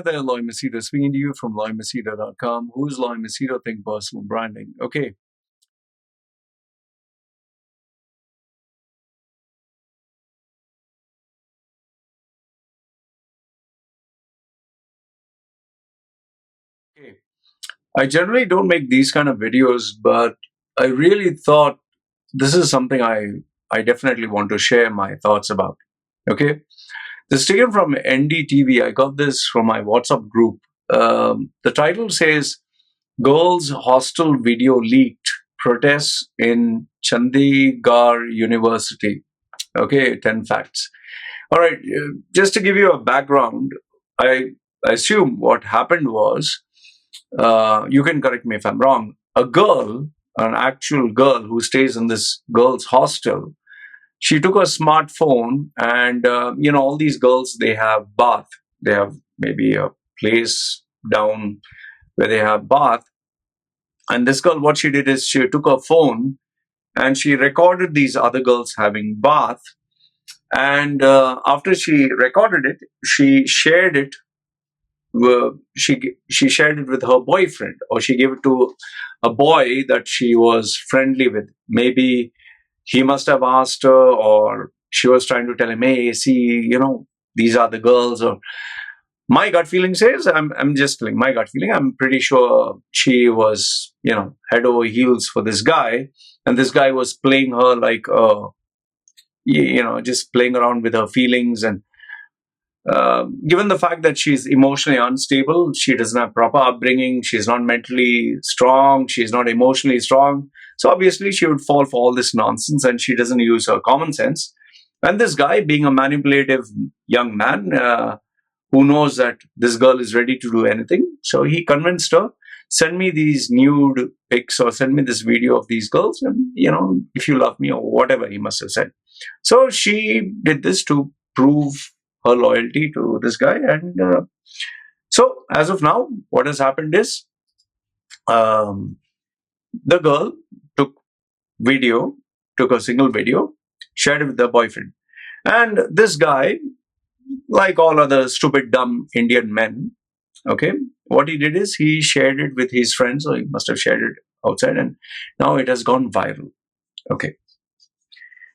Hi there, Loy Machedo, speaking to you from loymachedo.com. Who's Loy Machedo? Think personal branding. Okay. Okay. I generally don't make these kind of videos, but I really thought this is something I definitely want to share my thoughts about. Okay. This is taken from NDTV. I got this from my WhatsApp group. The title says Girls Hostel Video Leaked Protests in Chandigarh University. Okay, 10 facts. All right, just to give you a background, I assume what happened was, you can correct me if I'm wrong, a girl, an actual girl who stays in this girls' hostel, she took a smartphone and, all these girls, they have bath. They have maybe a place down where they have bath. And this girl, what she did is she took her phone and she recorded these other girls having bath. And after she recorded it, she shared it. She shared it with her boyfriend, or she gave it to a boy that she was friendly with. Maybe he must have asked her, or she was trying to tell him, "Hey, see, these are the girls." Or my gut feeling says, I'm just telling my gut feeling. I'm pretty sure she was, head over heels for this guy, and this guy was playing her like just playing around with her feelings. And given the fact that she's emotionally unstable, she doesn't have proper upbringing, she's not mentally strong, she's not emotionally strong. So obviously she would fall for all this nonsense, and she doesn't use her common sense. And this guy, being a manipulative young man, who knows that this girl is ready to do anything, so he convinced her, send me these nude pics or send me this video of these girls, and if you love me, or whatever he must have said. So she did this to prove her loyalty to this guy. And so as of now, what has happened is, um, the girl took video, took a single video, shared it with her boyfriend. And this guy, like all other stupid, dumb Indian men, okay, what he did is he shared it with his friends, or he must have shared it outside, and now it has gone viral. Okay.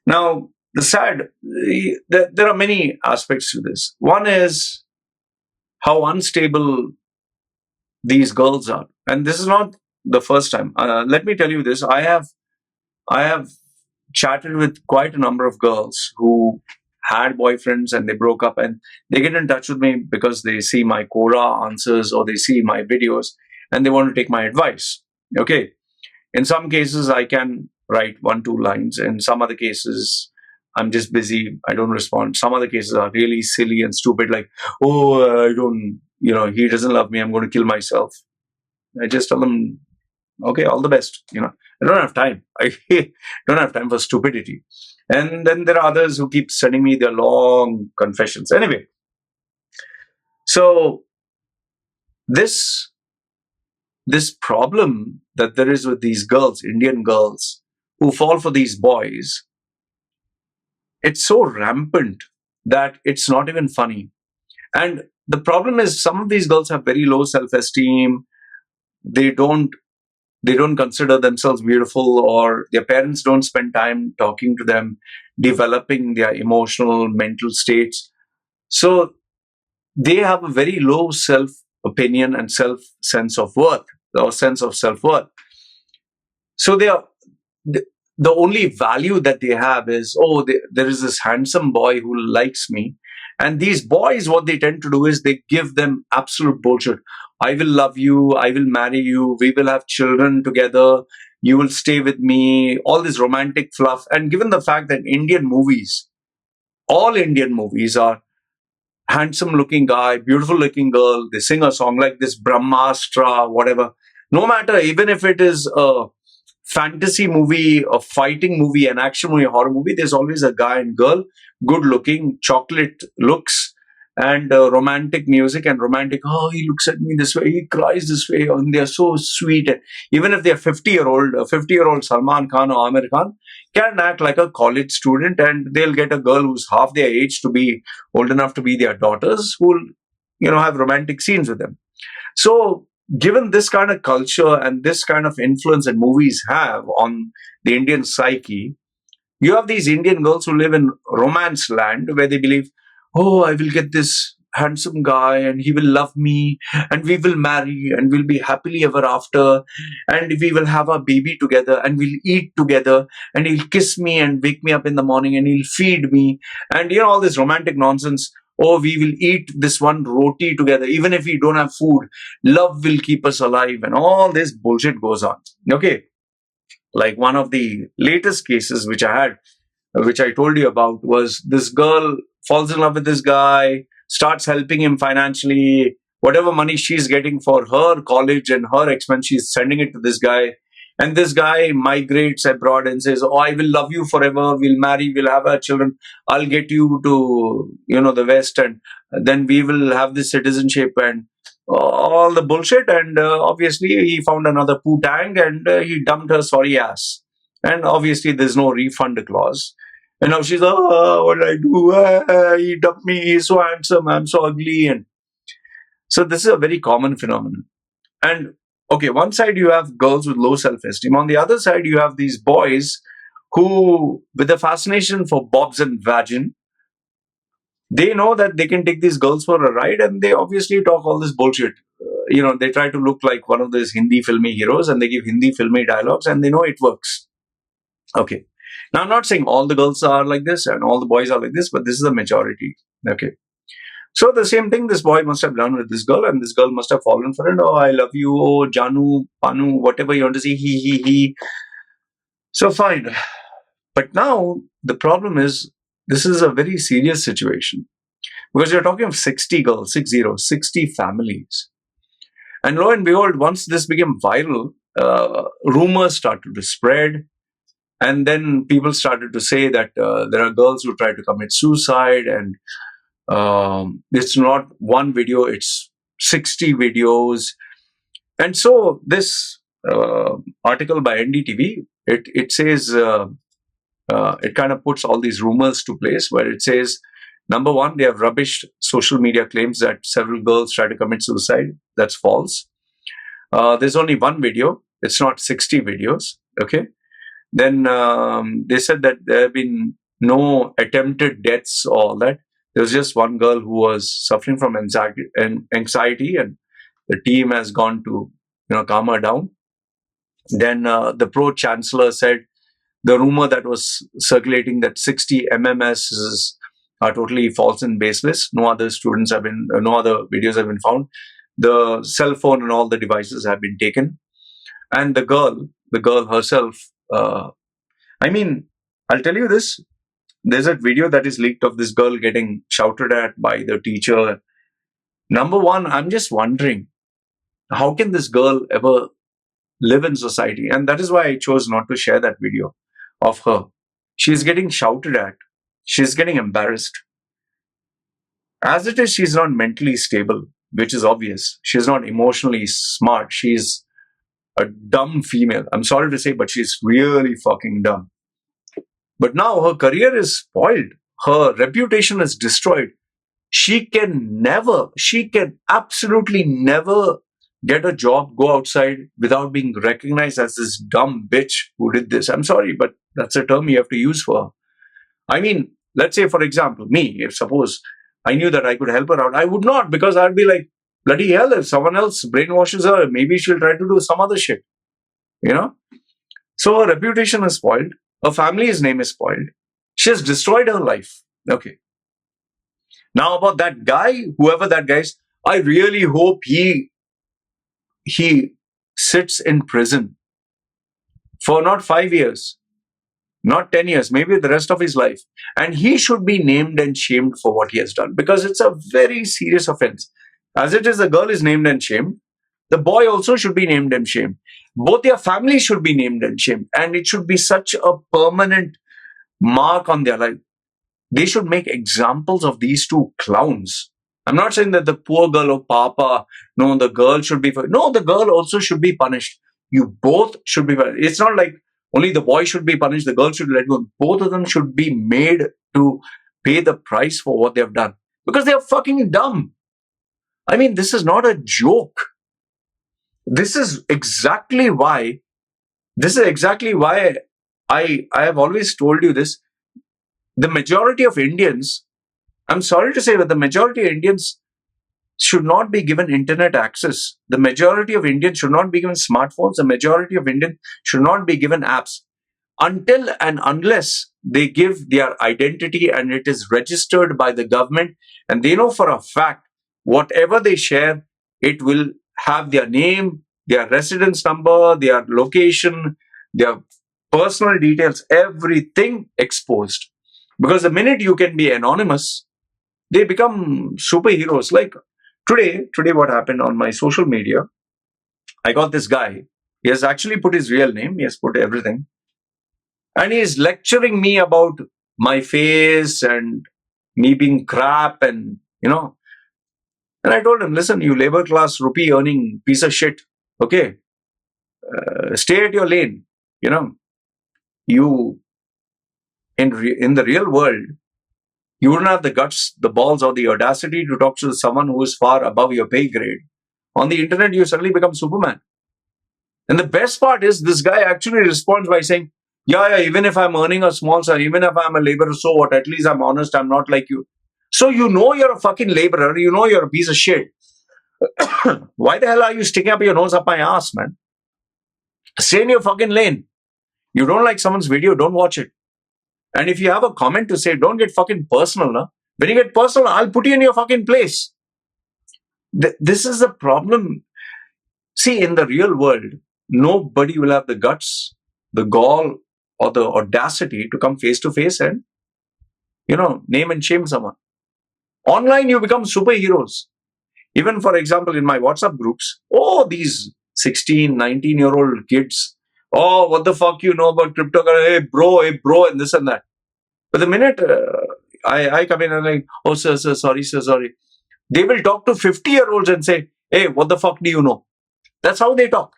Now, there are many aspects to this. One is how unstable these girls are, and this is not the first time. Let me tell you this: I have chatted with quite a number of girls who had boyfriends and they broke up, and they get in touch with me because they see my Quora answers or they see my videos and they want to take my advice. Okay. In some cases, I can write 1, 2 lines. In some other cases, I'm just busy. I don't respond. Some other cases are really silly and stupid, like, oh, I don't, he doesn't love me, I'm going to kill myself. I just tell them, okay, all the best. I don't have time. I don't have time for stupidity. And then there are others who keep sending me their long confessions. Anyway, so this problem that there is with these girls, Indian girls, who fall for these boys, it's so rampant that it's not even funny. And the problem is, some of these girls have very low self-esteem. They don't consider themselves beautiful, or their parents don't spend time talking to them, developing their emotional, mental states. So they have a very low self opinion and sense of worth, or sense of self worth. So they are the only value that they have is, oh, there is this handsome boy who likes me. And these boys, what they tend to do is they give them absolute bullshit. I will love you, I will marry you, we will have children together, you will stay with me, all this romantic fluff. And given the fact that all Indian movies are handsome looking guy, beautiful looking girl, they sing a song like this, Brahmastra, whatever. No matter, even if it is a fantasy movie, a fighting movie, an action movie, a horror movie, there's always a guy and girl, good looking, chocolate looks, and romantic music and romantic, oh, he looks at me this way, he cries this way, and they're so sweet. And even if they're 50-year-old Salman Khan or Amir Khan can act like a college student, and they'll get a girl who's half their age to be old enough to be their daughters, who'll have romantic scenes with them. So, given this kind of culture and this kind of influence that movies have on the Indian psyche, you have these Indian girls who live in romance land where they believe, oh, I will get this handsome guy and he will love me and we will marry and we'll be happily ever after and we will have a baby together and we'll eat together and he'll kiss me and wake me up in the morning and he'll feed me and all this romantic nonsense. Oh, we will eat this one roti together. Even if we don't have food, love will keep us alive and all this bullshit goes on. Okay. Like one of the latest cases which I had, which I told you about, was this girl falls in love with this guy, starts helping him financially. Whatever money she's getting for her college and her expense, she's sending it to this guy. And this guy migrates abroad and says, oh, I will love you forever. We'll marry. We'll have our children. I'll get you to, the West. And then we will have this citizenship and all the bullshit. And obviously, he found another poo tang and he dumped her sorry ass. And obviously, there's no refund clause. And now she's, oh, what did I do? He dumped me. He's so handsome. I'm so ugly. And so this is a very common phenomenon. And okay, one side you have girls with low self-esteem. On the other side, you have these boys who, with a fascination for bobs and vagin, they know that they can take these girls for a ride and they obviously talk all this bullshit. They try to look like one of those Hindi filmy heroes and they give Hindi filmy dialogues and they know it works. Okay. Now, I'm not saying all the girls are like this and all the boys are like this, but this is the majority. Okay. So the same thing this boy must have done with this girl, and this girl must have fallen for it. Oh, I love you. Oh, Janu, Panu, whatever you want to say. He. So fine. But now the problem is this is a very serious situation because you're talking of 60 girls, 60 families. And lo and behold, once this became viral, rumors started to spread. And then people started to say that there are girls who try to commit suicide, and it's not one video, it's 60 videos. And so this article by NDTV, it says, it kind of puts all these rumors to place where it says, number one, they have rubbished social media claims that several girls try to commit suicide. That's false. There's only one video. It's not 60 videos. Okay. Then they said that there have been no attempted deaths or all that. There was just one girl who was suffering from anxiety, and the team has gone to calm her down. Then the pro-chancellor said the rumor that was circulating that 60 MMS are totally false and baseless. No other videos have been found. The cell phone and all the devices have been taken. And the girl herself, I mean, I'll tell you this. There's a video that is leaked of this girl getting shouted at by the teacher. Number one, I'm just wondering, how can this girl ever live in society? And that is why I chose not to share that video of her. She's getting shouted at. She's getting embarrassed. As it is, she's not mentally stable, which is obvious. She's not emotionally smart. She's a dumb female. I'm sorry to say, but she's really fucking dumb. But now her career is spoiled. Her reputation is destroyed. She can absolutely never get a job, go outside without being recognized as this dumb bitch who did this. I'm sorry, but that's a term you have to use for her. I mean, let's say, for example, me, if suppose I knew that I could help her out, I would not, because I'd be like, bloody hell, if someone else brainwashes her, maybe she'll try to do some other shit. So her reputation is spoiled. Her family's name is spoiled. She has destroyed her life. Okay. Now about that guy, whoever that guy is, I really hope he sits in prison for not 5 years, not 10 years, maybe the rest of his life. And he should be named and shamed for what he has done, because it's a very serious offense. As it is, the girl is named and shamed. The boy also should be named and shamed. Both their families should be named and shamed. And it should be such a permanent mark on their life. They should make examples of these two clowns. I'm not saying that the poor girl or papa, no, the girl should be, no, the girl also should be punished. You both should be punished. It's not like only the boy should be punished, the girl should let go. Both of them should be made to pay the price for what they have done. Because they are fucking dumb. I mean, this is not a joke. This is exactly why. This is exactly why I have always told you this. The majority of Indians, I'm sorry to say, but the majority of Indians should not be given internet access. The majority of Indians should not be given smartphones. The majority of Indians should not be given apps until and unless they give their identity and it is registered by the government, and they know for a fact whatever they share, it will have their name, their residence number, their location, their personal details, everything exposed. Because the minute you can be anonymous, they become superheroes. Like today what happened on my social media, I got this guy. He has actually put his real name, he has put everything, and he is lecturing me about my face and me being crap, and and I told him, listen, you labor class rupee earning piece of shit, okay, stay at your lane. you know you in the real world, you wouldn't have the guts, the balls, or the audacity to talk to someone who is far above your pay grade. On the internet, you suddenly become Superman. And the best part is, this guy actually responds by saying, yeah, even if I'm earning a small salary, even if I'm a laborer, so what? At least I'm honest, I'm not like you. So you're a fucking laborer, you're a piece of shit. Why the hell are you sticking up your nose up my ass, man? Stay in your fucking lane. You don't like someone's video, don't watch it. And if you have a comment to say, don't get fucking personal, no? When you get personal, I'll put you in your fucking place. This is the problem. See, in the real world, nobody will have the guts, the gall, or the audacity to come face to face and, name and shame someone. Online, you become superheroes. Even, for example, in my WhatsApp groups, these 16, 19-year-old kids, what the fuck you know about cryptocurrency? Hey, bro, and this and that. But the minute I come in and like, oh, sir, sorry, sir, sorry. They will talk to 50-year-olds and say, hey, what the fuck do you know? That's how they talk.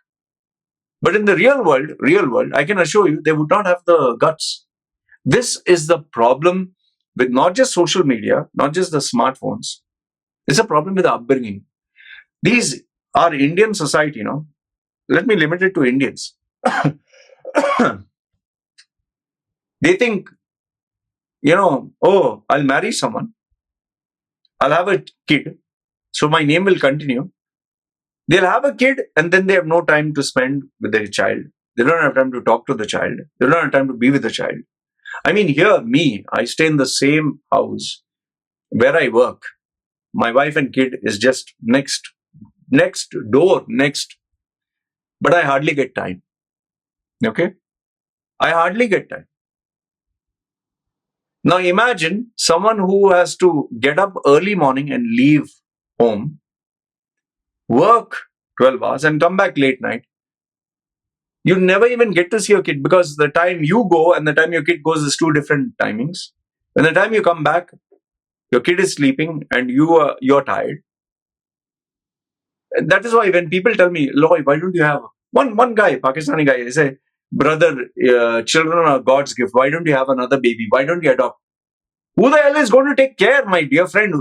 But in the real world, I can assure you, they would not have the guts. This is the problem with not just social media, not just the smartphones. It's a problem with the upbringing. These are Indian society, Let me limit it to Indians. They think, I'll marry someone, I'll have a kid, so my name will continue. They'll have a kid and then they have no time to spend with their child. They don't have time to talk to the child. They don't have time to be with the child. I mean, I stay in the same house where I work. My wife and kid is just next door, but I hardly get time. Okay? I hardly get time. Now imagine someone who has to get up early morning and leave home, work 12 hours and come back late night. You never even get to see your kid, because the time you go and the time your kid goes is two different timings. When the time you come back, your kid is sleeping and you're tired. And that is why when people tell me, Loy, why don't you have one guy, Pakistani guy, they say, brother, children are God's gift. Why don't you have another baby? Why don't you adopt? Who the hell is going to take care, my dear friend?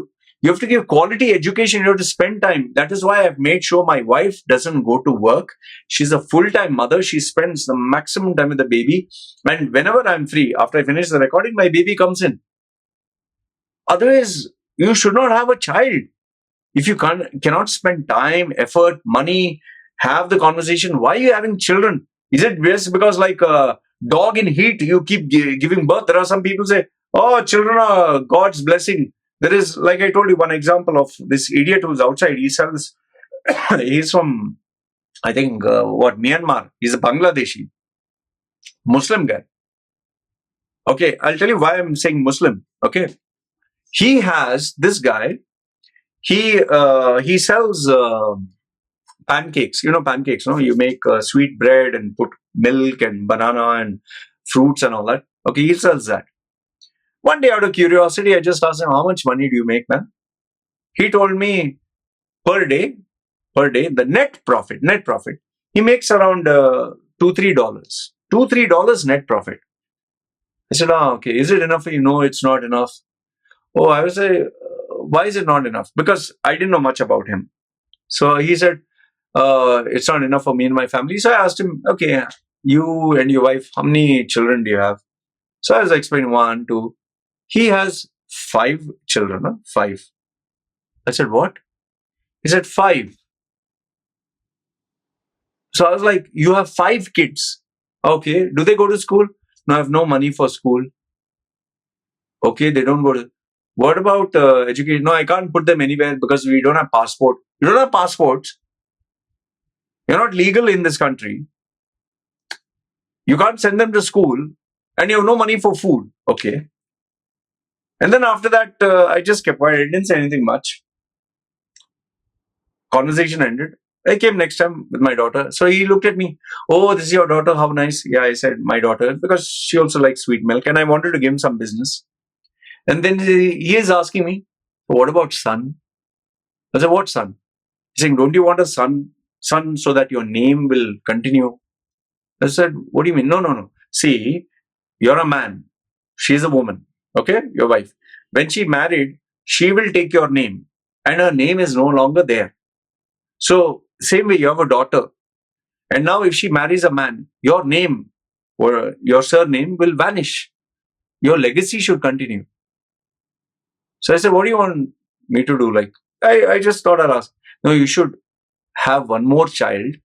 You have to give quality education. You have to spend time. That is why I've made sure my wife doesn't go to work. She's a full-time mother. She spends the maximum time with the baby. And whenever I'm free, after I finish the recording, my baby comes in. Otherwise, you should not have a child. If you cannot spend time, effort, money, have the conversation, why are you having children? Is it just because like a dog in heat, you keep giving birth? There are some people say, oh, children are God's blessing. There is, like I told you, one example of this idiot who's outside. He sells, he's from, I think, Myanmar. He's a Bangladeshi Muslim guy. Okay, I'll tell you why I'm saying Muslim. Okay, he has, this guy, he sells pancakes. You know pancakes, no? You make sweet bread and put milk and banana and fruits and all that. Okay, he sells that. One day, out of curiosity, I just asked him, how much money do you make, man? He told me per day, the net profit, he makes around $2-3. $2-3 net profit. I said, okay, is it enough for you? No, it's not enough. Oh, I was say, why is it not enough? Because I didn't know much about him. So he said, it's not enough for me and my family. So I asked him, okay, you and your wife, how many children do you have? So I was explaining one, two. He has 5 children, huh? 5. I said, what? He said, 5. So I was like, you have 5 kids. Okay. Do they go to school? No, I have no money for school. Okay. They don't go to. What about education? No, I can't put them anywhere because we don't have passport. You don't have passports. You're not legal in this country. You can't send them to school and you have no money for food. Okay. And then after that, I just kept quiet. I didn't say anything much. Conversation ended. I came next time with my daughter. So he looked at me. Oh, this is your daughter. How nice. Yeah, I said, my daughter, because she also likes sweet milk. And I wanted to give him some business. And then he is asking me, what about son? I said, what son? He's saying, don't you want a son? Son, so that your name will continue. I said, what do you mean? No, no, no. See, you're a man. She's a woman. Okay? Your wife. When she married, she will take your name. And her name is no longer there. So, same way, you have a daughter. And now if she marries a man, your name or your surname will vanish. Your legacy should continue. So I said, what do you want me to do? Like, I just thought I'd ask. No, you should have one more child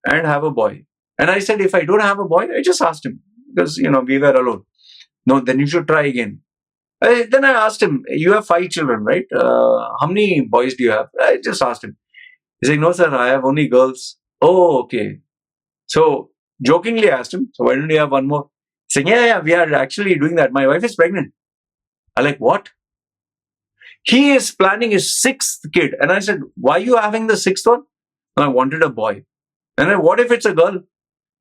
and have a boy. And I said, if I don't have a boy, I just asked him because, we were alone. No, then you should try again. Then I asked him, you have 5 children, right? How many boys do you have? I just asked him. He said, no, sir, I have only girls. Oh, okay. So jokingly asked him, so why don't you have one more? He said, yeah, we are actually doing that. My wife is pregnant. I like, what? He is planning his 6th kid. And I said, why are you having the 6th one? I wanted a boy. And I, what if it's a girl?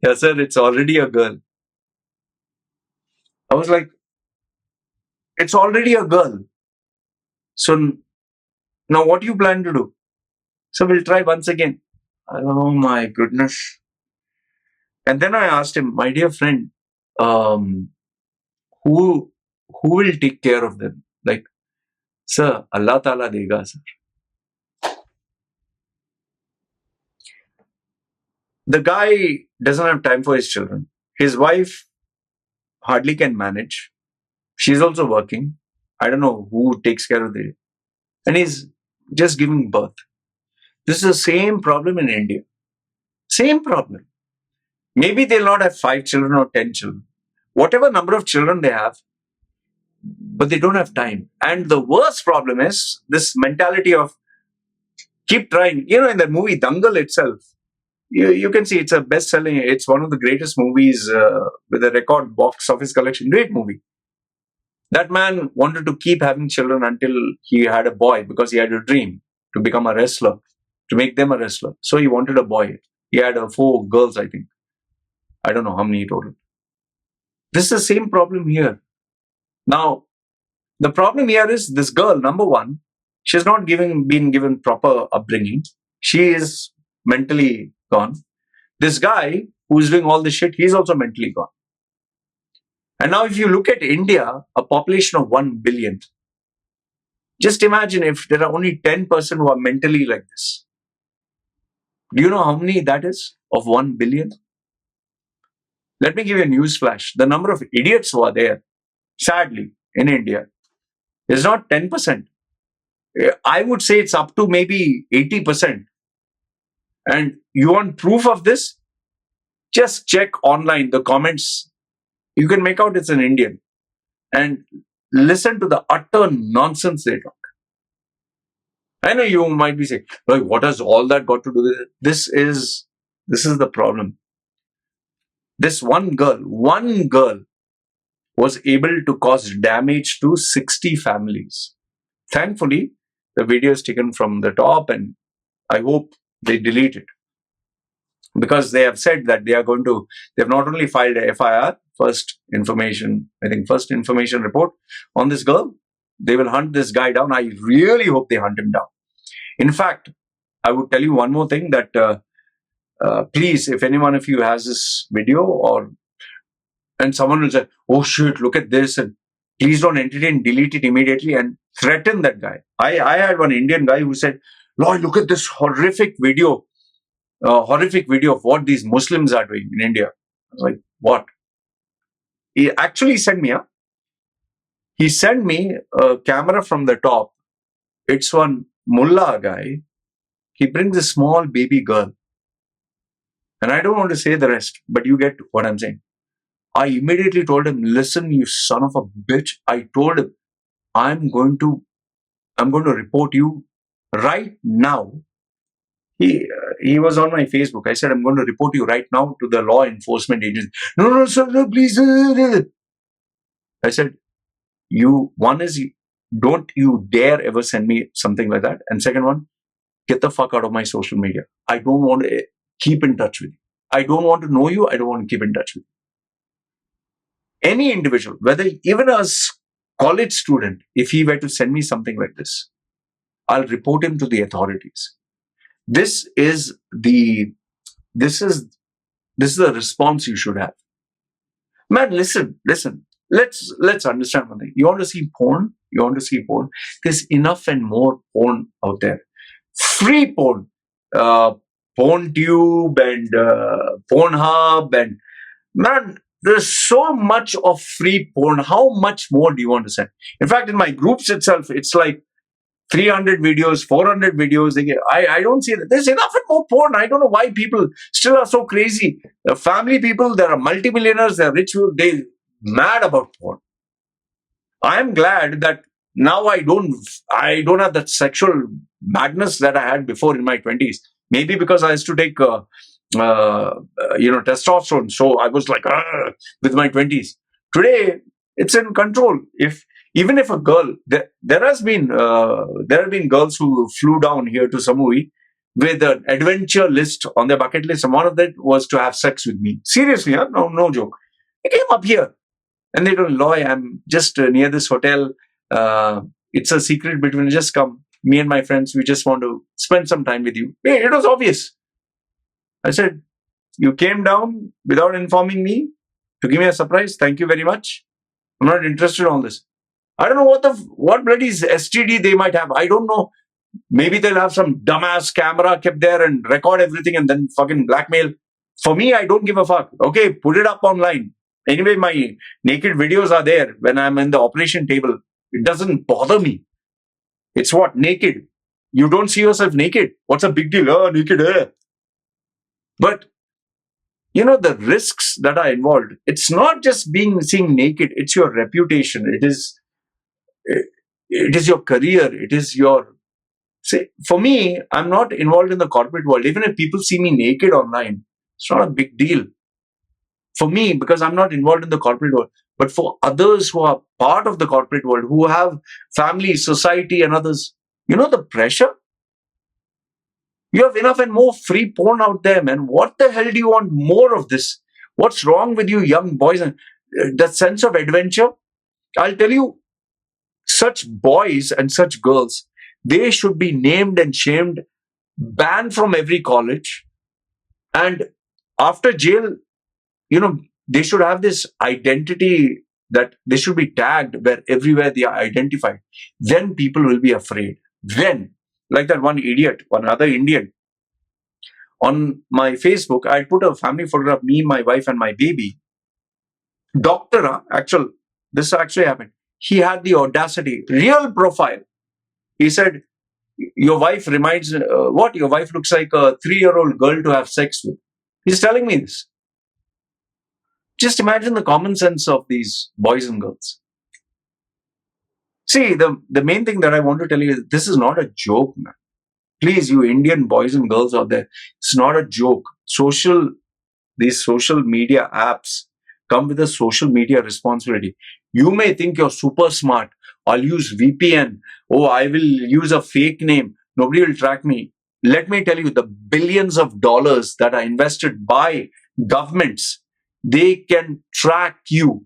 Yes, sir, it's already a girl. I was like, it's already a girl. So now what do you plan to do? So we'll try once again. Oh my goodness. And then I asked him, my dear friend, who will take care of them? Like, sir, Allah Ta'ala dega, sir. The guy doesn't have time for his children. His wife hardly can manage. She's also working. I don't know who takes care of the. And he's just giving birth. This is the same problem in India. Same problem. Maybe they'll not have 5 children or 10 children. Whatever number of children they have, but they don't have time. And the worst problem is this mentality of keep trying. In the movie Dangal itself, you can see it's a best-selling. It's one of the greatest movies with a record box office collection. Great movie. That man wanted to keep having children until he had a boy because he had a dream to become a wrestler, to make them a wrestler. So he wanted a boy. He had 4 girls, I think. I don't know how many total. This is the same problem here. Now, the problem here is this girl, number one, she's not been given proper upbringing. She is mentally gone. This guy who's doing all this shit, he's also mentally gone. And now if you look at India, a population of 1 billion, just imagine if there are only 10% who are mentally like this. Do you know how many that is of 1 billion? Let me give you a news flash. The number of idiots who are there, sadly, in India, is not 10%. I would say it's up to maybe 80%. And you want proof of this? Just check online the comments. You can make out it's an Indian. And listen to the utter nonsense they talk. I know you might be saying, like, what has all that got to do with it? This is the problem. This one girl was able to cause damage to 60 families. Thankfully, the video is taken from the top and I hope they delete it. Because they have said that they have not only filed a FIR, first information report on this girl, they will hunt this guy down. I really hope they hunt him down. In fact, I would tell you one more thing that please, if any one of you has this video and someone will say, oh shit, look at this, and please don't entertain, delete it immediately and threaten that guy. I had one Indian guy who said, Loy, look at this horrific video of what these Muslims are doing in India. I was like, what? He actually sent me, he sent me a camera from the top. It's one mullah guy. He brings a small baby girl. And I don't want to say the rest, but you get what I'm saying. I immediately told him, listen, you son of a bitch. I told him, I'm going to report you right now. He was on my Facebook. I said, I'm going to report you right now to the law enforcement agency. No, sir, no, please. I said, one is, don't you dare ever send me something like that. And second one, get the fuck out of my social media. I don't want to keep in touch with you. I don't want to know you. I don't want to keep in touch with you. Any individual, whether even a college student, if he were to send me something like this, I'll report him to the authorities. This is the response you should have. Man, listen. Let's understand one thing. You want to see porn? There's enough and more porn out there. Free porn. PornTube and Pornhub, and man, there's so much of free porn. How much more do you want to send? In fact, in my groups itself, it's like 300 videos, 400 videos. I don't see that. There's enough and more porn. I don't know why people still are so crazy. The family people, there are multimillionaires, they're rich, they're mad about porn. I'm glad that now I don't have that sexual madness that I had before in my 20s. Maybe because I used to take testosterone, so I was like with my 20s. Today it's in control. Even if a girl, there have been girls who flew down here to Samui with an adventure list on their bucket list, and one of that was to have sex with me. Seriously, no joke. They came up here and they told, Loy, I'm just near this hotel. It's a secret between us. Just come. Me and my friends, we just want to spend some time with you. Hey, it was obvious. I said, you came down without informing me to give me a surprise. Thank you very much. I'm not interested in all this. I don't know what bloody STD they might have. I don't know. Maybe they'll have some dumbass camera kept there and record everything and then fucking blackmail. For me, I don't give a fuck. Okay, put it up online. Anyway, my naked videos are there when I'm in the operation table. It doesn't bother me. It's what? Naked. You don't see yourself naked. What's a big deal? Oh, naked. But, the risks that are involved, it's not just seeing naked. It's your reputation. It is your career. It is your... See, for me, I'm not involved in the corporate world. Even if people see me naked online, it's not a big deal. For me, because I'm not involved in the corporate world. But for others who are part of the corporate world, who have family, society and others, the pressure? You have enough and more free porn out there, man. What the hell do you want more of this? What's wrong with you young boys? And that sense of adventure? I'll tell you, such boys and such girls, they should be named and shamed, banned from every college. And after jail, they should have this identity that they should be tagged where everywhere they are identified. Then people will be afraid. Then, like that one other Indian, on my Facebook, I put a family photograph, me, my wife and my baby. Doctor, this actually happened. He had the audacity, real profile. He said, your wife reminds, your wife looks like a 3-year-old girl to have sex with. He's telling me this. Just imagine the common sense of these boys and girls. See, the main thing that I want to tell you is this is not a joke, man. Please, you Indian boys and girls out there, it's not a joke. These social media apps come with a social media responsibility. You may think you're super smart. I'll use VPN. Oh, I will use a fake name. Nobody will track me. Let me tell you, the billions of dollars that are invested by governments, they can track you.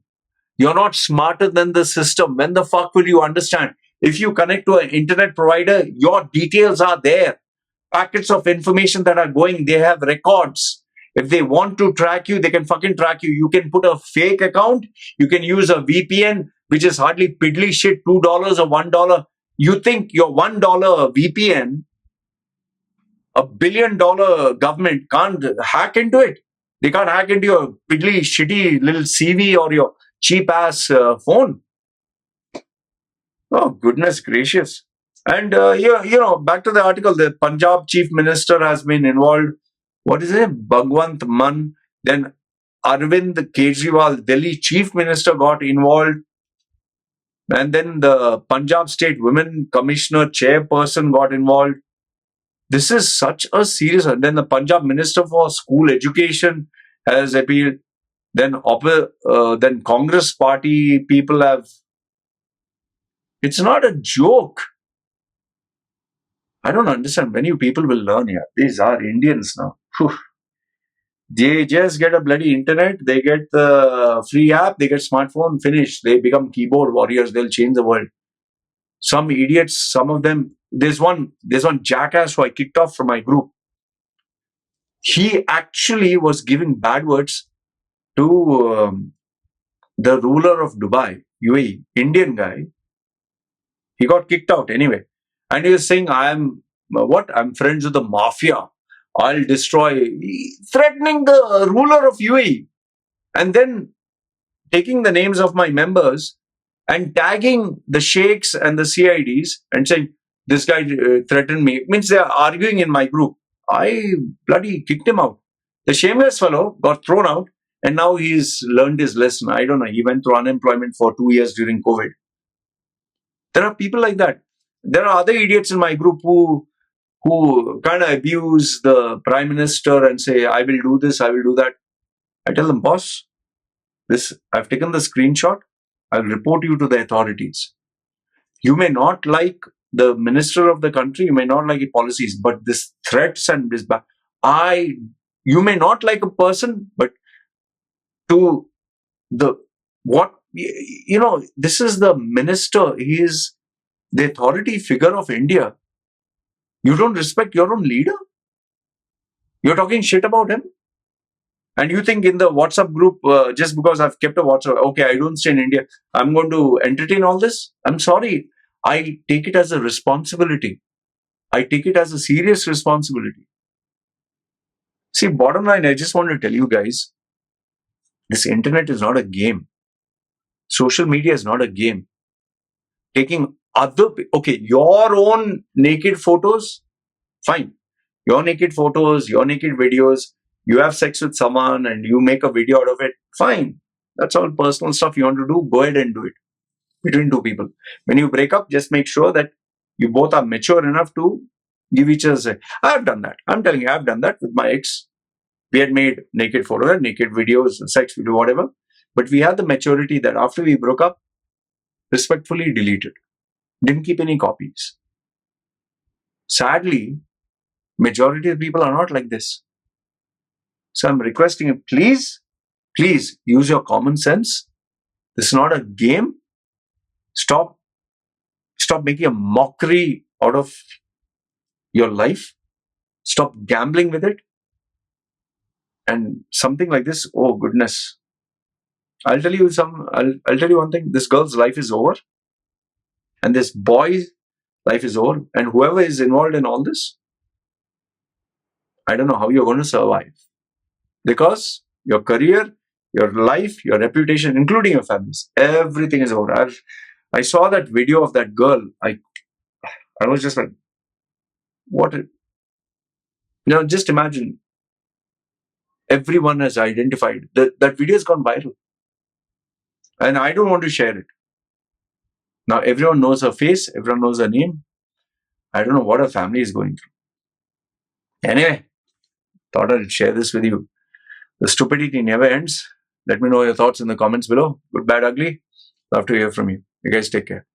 You're not smarter than the system. When the fuck will you understand? If you connect to an internet provider, your details are there. Packets of information that are going, they have records. If they want to track you, they can fucking track you. You can put a fake account. You can use a VPN, which is hardly piddly shit, $2 or $1. You think your $1 VPN, $1 billion government can't hack into it? They can't hack into your piddly, shitty little CV or your cheap ass phone. Oh, goodness gracious. And back to the article, the Punjab chief minister has been involved. What is it? Bhagwant Mann. Then Arvind Kejriwal, Delhi chief minister, got involved. And then the Punjab State Women Commissioner chairperson got involved. This is such a serious. And then the Punjab Minister for School Education has appealed. Then Congress party people have. It's not a joke. I don't understand when you people will learn here. These are Indians now. Whew. They just get a bloody internet, they get the free app, they get smartphone, finish. They become keyboard warriors, they'll change the world. Some idiots, some of them, there's one jackass who I kicked off from my group. He actually was giving bad words to the ruler of Dubai, UAE, Indian guy. He got kicked out anyway. And he was saying, I'm friends with the mafia. I'll destroy, threatening the ruler of UAE. And then taking the names of my members and tagging the sheikhs and the CIDs and saying, this guy threatened me. It means they are arguing in my group. I bloody kicked him out. The shameless fellow got thrown out and now he's learned his lesson. I don't know. He went through unemployment for 2 years during COVID. There are people like that. There are other idiots in my group who kind of abuse the prime minister and say, I will do this, I will do that. I tell them, boss, I've taken the screenshot. I'll report you to the authorities. You may not like the minister of the country, you may not like his policies, but this threats and this you may not like a person, but to the this is the minister. He is the authority figure of India. You don't respect your own leader? You're talking shit about him? And you think in the WhatsApp group, just because I've kept a WhatsApp, okay, I don't stay in India, I'm going to entertain all this? I'm sorry. I take it as a responsibility. I take it as a serious responsibility. See, bottom line, I just want to tell you guys, this internet is not a game. Social media is not a game. Taking your own naked photos, fine. Your naked photos, your naked videos, you have sex with someone and you make a video out of it, fine. That's all personal stuff you want to do, go ahead and do it. Between two people. When you break up, just make sure that you both are mature enough to give each other. I've done that. I'm telling you, I've done that with my ex. We had made naked photos, naked videos, sex video, whatever. But we had the maturity that after we broke up, respectfully deleted. Didn't keep any copies. Sadly, majority of people are not like this. So I'm requesting you, please use your common sense. This is not a game. Stop making a mockery out of your life. Stop gambling with it. And something like this, oh goodness. I'll tell you one thing. This girl's life is over. And this boy's life is over. And whoever is involved in all this, I don't know how you're going to survive. Because your career, your life, your reputation, including your families, everything is over. I saw that video of that girl. I was just like, what? Just imagine. Everyone has identified. That video has gone viral. And I don't want to share it. Now everyone knows her face. Everyone knows her name. I don't know what her family is going through. Anyway, thought I'd share this with you. The stupidity never ends. Let me know your thoughts in the comments below. Good, bad, ugly. Love to hear from you. You guys take care.